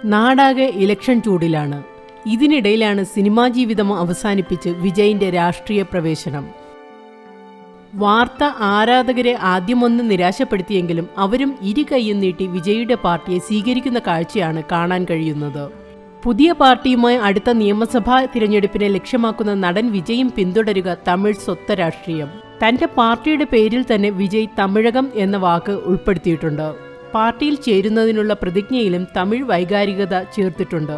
നാടാകെ ഇലക്ഷൻ ചൂടിലാണ്. ഇതിനിടയിലാണ് സിനിമാ ജീവിതം അവസാനിപ്പിച്ച് വിജയിന്റെ രാഷ്ട്രീയ പ്രവേശനം. വാർത്ത ആരാധകരെ ആദ്യമൊന്ന് നിരാശപ്പെടുത്തിയെങ്കിലും അവരും ഇരു കൈയും നീട്ടി വിജയിയുടെ പാർട്ടിയെ സ്വീകരിക്കുന്ന കാഴ്ചയാണ് കാണാൻ കഴിയുന്നത്. പുതിയ പാർട്ടിയുമായി അടുത്ത നിയമസഭാ തിരഞ്ഞെടുപ്പിനെ ലക്ഷ്യമാക്കുന്ന നടൻ വിജയും പിന്തുടരുക തമിഴ് സ്വത്വ രാഷ്ട്രീയം. തന്റെ പാർട്ടിയുടെ പേരിൽ തന്നെ വിജയ് തമിഴകം എന്ന വാക്ക് ഉൾപ്പെടുത്തിയിട്ടുണ്ട്. പാർട്ടിയിൽ ചേരുന്നതിനുള്ള പ്രതിജ്ഞയിലും തമിഴ് വൈകാരികത ചേർത്തിട്ടുണ്ട്.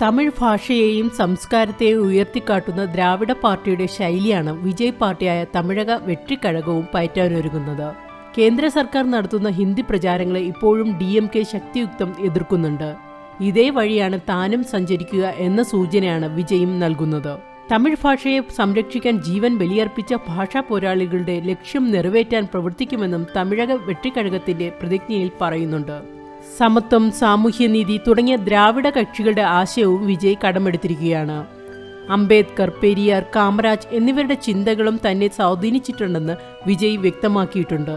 തമിഴ് ഭാഷയെയും സംസ്കാരത്തെയും ഉയർത്തിക്കാട്ടുന്ന ദ്രാവിഡ പാർട്ടിയുടെ ശൈലിയാണ് വിജയ് പാർട്ടിയായ തമിഴക വെട്രിക്കഴകവും പയറ്റാനൊരുങ്ങുന്നത്. കേന്ദ്ര സർക്കാർ നടത്തുന്ന ഹിന്ദി പ്രചാരങ്ങളെ ഇപ്പോഴും DMK ശക്തിയുക്തം എതിർക്കുന്നുണ്ട്. ഇതേ വഴിയാണ് താനും സഞ്ചരിക്കുക എന്ന സൂചനയാണ് വിജയും നൽകുന്നത്. തമിഴ് ഭാഷയെ സംരക്ഷിക്കാൻ ജീവൻ ബലിയർപ്പിച്ച ഭാഷാ പോരാളികളുടെ ലക്ഷ്യം നിറവേറ്റാൻ പ്രവർത്തിക്കുമെന്നും തമിഴക വെട്രിക്കഴകത്തിന്റെ പ്രതിജ്ഞയിൽ പറയുന്നുണ്ട്. സമത്വം, സാമൂഹ്യനീതി തുടങ്ങിയ ദ്രാവിഡ കക്ഷികളുടെ ആശയവും വിജയ് കടമെടുത്തിരിക്കുകയാണ്. അംബേദ്കർ, പെരിയാർ, കാമരാജ് എന്നിവരുടെ ചിന്തകളും തന്നെ സ്വാധീനിച്ചിട്ടുണ്ടെന്ന് വിജയ് വ്യക്തമാക്കിയിട്ടുണ്ട്.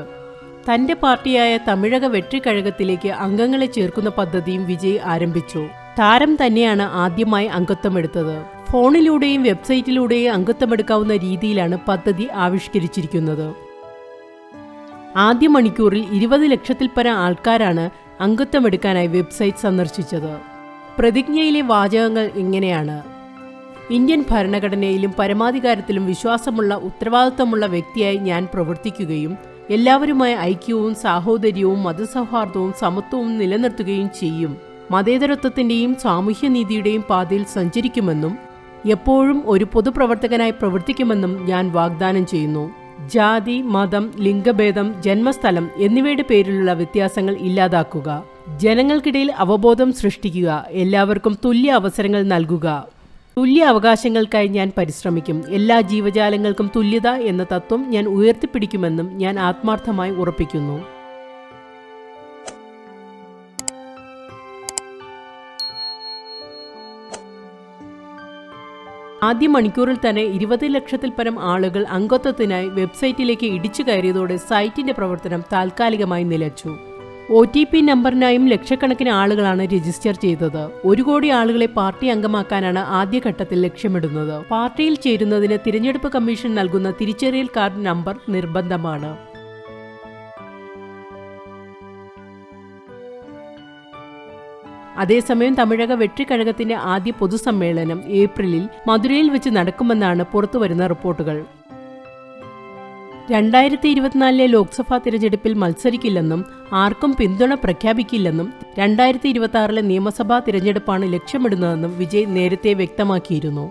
തന്റെ പാർട്ടിയായ തമിഴക വെട്രിക്കഴകത്തിലേക്ക് അംഗങ്ങളെ ചേർക്കുന്ന പദ്ധതിയും വിജയ് ആരംഭിച്ചു. താരം തന്നെയാണ് ആദ്യമായി അംഗത്വമെടുത്തത്. ഫോണിലൂടെയും വെബ്സൈറ്റിലൂടെയും അംഗത്വമെടുക്കാവുന്ന രീതിയിലാണ് പദ്ധതി ആവിഷ്കരിച്ചിരിക്കുന്നത്. ആദ്യ മണിക്കൂറിൽ 20 ലക്ഷത്തിൽ പരം ആൾക്കാരാണ് അംഗത്വമെടുക്കാനായി വെബ്സൈറ്റ് സന്ദർശിച്ചത്. പ്രതിജ്ഞയിലെ വാചകങ്ങൾ ഇങ്ങനെയാണ്: ഇന്ത്യൻ ഭരണഘടനയിലും പരമാധികാരത്തിലും വിശ്വാസമുള്ള ഉത്തരവാദിത്തമുള്ള വ്യക്തിയായി ഞാൻ പ്രവർത്തിക്കുകയും എല്ലാവരുമായ ഐക്യവും സാഹോദര്യവും മതസൗഹാർദ്ദവും സമത്വവും നിലനിർത്തുകയും ചെയ്യും. മതേതരത്വത്തിന്റെയും സാമൂഹ്യനീതിയുടെയും പാതയിൽ സഞ്ചരിക്കുമെന്നും എപ്പോഴും ഒരു പൊതുപ്രവർത്തകനായി പ്രവർത്തിക്കുമെന്നും ഞാൻ വാഗ്ദാനം ചെയ്യുന്നു. ജാതി, മതം, ലിംഗഭേദം, ജന്മസ്ഥലം എന്നിവയുടെ പേരിലുള്ള വ്യത്യാസങ്ങൾ ഇല്ലാതാക്കുക. ജനങ്ങൾക്കിടയിൽ അവബോധം സൃഷ്ടിക്കുക. എല്ലാവർക്കും തുല്യ അവസരങ്ങൾ നൽകുക. തുല്യ അവകാശങ്ങൾക്കായി ഞാൻ പരിശ്രമിക്കും. എല്ലാ ജീവജാലങ്ങൾക്കും തുല്യത എന്ന തത്വം ഞാൻ ഉയർത്തിപ്പിടിക്കുമെന്നും ഞാൻ ആത്മാർത്ഥമായി ഉറപ്പിക്കുന്നു. ആദ്യ മണിക്കൂറിൽ തന്നെ 20 ലക്ഷത്തിൽ പരം ആളുകൾ അംഗത്വത്തിനായി വെബ്സൈറ്റിലേക്ക് ഇടിച്ചു കയറിയതോടെ സൈറ്റിന്റെ പ്രവർത്തനം താൽക്കാലികമായി നിലച്ചു. OTP നമ്പറിനായും ലക്ഷക്കണക്കിന് ആളുകളാണ് രജിസ്റ്റർ ചെയ്തത്. 1 കോടി ആളുകളെ പാർട്ടി അംഗമാക്കാനാണ് ആദ്യഘട്ടത്തിൽ ലക്ഷ്യമിടുന്നത്. പാർട്ടിയിൽ ചേരുന്നതിന് തിരഞ്ഞെടുപ്പ് കമ്മീഷൻ നൽകുന്ന തിരിച്ചറിയൽ കാർഡ് നമ്പർ നിർബന്ധമാണ്. അതേസമയം തമിഴക വെട്രിക്കഴകത്തിന്റെ ആദ്യ പൊതുസമ്മേളനം ഏപ്രിലിൽ മധുരയിൽ വെച്ച് നടക്കുമെന്നാണ് പുറത്തുവരുന്ന റിപ്പോർട്ടുകൾ. 2024 ലോക്സഭാ തിരഞ്ഞെടുപ്പിൽ മത്സരിക്കില്ലെന്നും ആർക്കും പിന്തുണ പ്രഖ്യാപിക്കില്ലെന്നും 2026 നിയമസഭാ തിരഞ്ഞെടുപ്പാണ് ലക്ഷ്യമിടുന്നതെന്നും വിജയ് നേരത്തെ വ്യക്തമാക്കിയിരുന്നു.